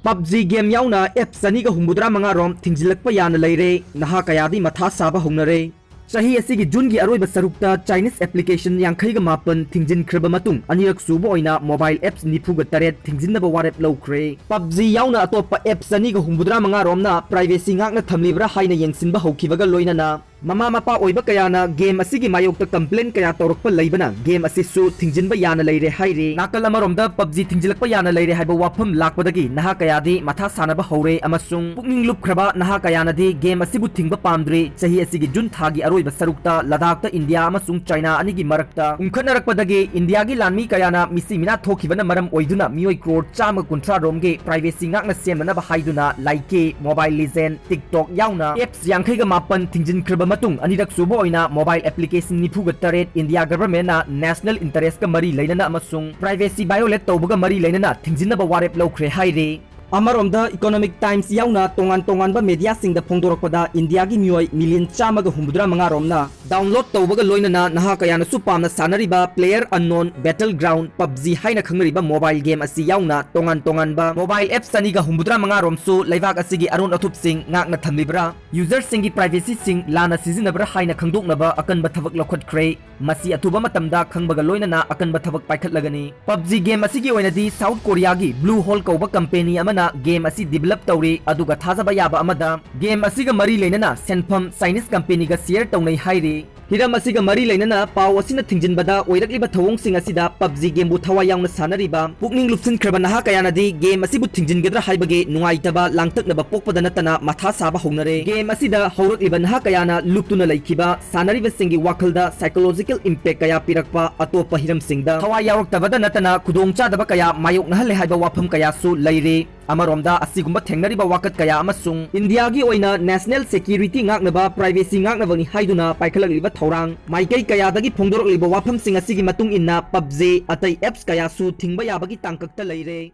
PUBG game yauna app saniga humbudra manga rom thingzilakpa yana leire naha kayadi matha saba hongnare Sahi asigi June gi aroiba sarukta Chinese application yankhaiga mapan thingjin khriba matung anirak suba oina mobile apps nifuga taret thingjinnaba warep lawkhre PUBG yauna atopa apps saniga humbudra manga romna privacy ngakna thamlibra haina yengsinba hokhibaga loinana Mama mapa oiba kayana game asigi mayokta complaint kaya torokpa leibana game asisu thingjinba yana leire haire nakal amaromda PUBG thingzilakpa yana leire haiba wafam lakpadagi naha kayadi matha sanaba hore amasung pukning lupkhraba naha kayanadi game asibu thingba pamdre sahi asigi June thagi aroiba sarukta Ladakh India amasung China anigi marakta umkhanarakpadagi India gi lanmi kayana misi mina thokibana maram oiduna mioi crore chama kuntra romge privacy ngakna semnaba haiduna like Mobile Legend TikTok yauna apps yankhaiga mapan thingjin khriba matung anirak subo oina mobile application nifuga taret India government na national interest ka mari leinana amasung privacy violate tawbaga mari leinana thingjinnaba warep lawkhre haire Amaronda Economic Times yauna tongan ba media singda phongdorakpada India gi mioi million chamaga humbudra manga romna download tawbaga loinana naha kayana su pamna sanariba player unknown battleground PUBG haina khangnariba mobile game asi yauna tongan ba mobile apps saniga humbudra manga romsu laibak asigi arun athup sing ngakna thamlibra user singi privacy sing lana sizinabra haina khangdoknaba akanba thabak lokhatkhre masi athuba matamda khangbaga loinana akanba thabak paikhatlagani PUBG game asigi oinadi South Korea gi Blue Hole kauba company na game asi develop tawri aduga thazaba yaba amada game asiga mari leinana senpham Chinese company ga share tawnai hairi hiram asiga mari leinana paw asina thingjinbada oirakliba thawong sing asida PUBG game bu thawa yaungna sanariba pukning lupsin khirba naha kayanadi game asibu thingjingedra haibage nungaitaba langtaknaba pokpada natana matha saba hongnare game asida haurakliba naha kayana luptuna laikhiba sanariba singi wakhalda psychological impact kaya pirakpa atopa hiram singda thawa yauroktabada natana khudongchadaba kaya mayok nahalle haiba wafam kaya su leire Amaromda asigumba thengnariba wakat kaya amasung India gi oina national security ngaknaba privacy ngaknabani haiduna paikhalakliba thorang maikai kaya dagi phongdorokliba wafam sing asigi matung inna PUBG atai apps kaya su thingba yabagi tangkakta leire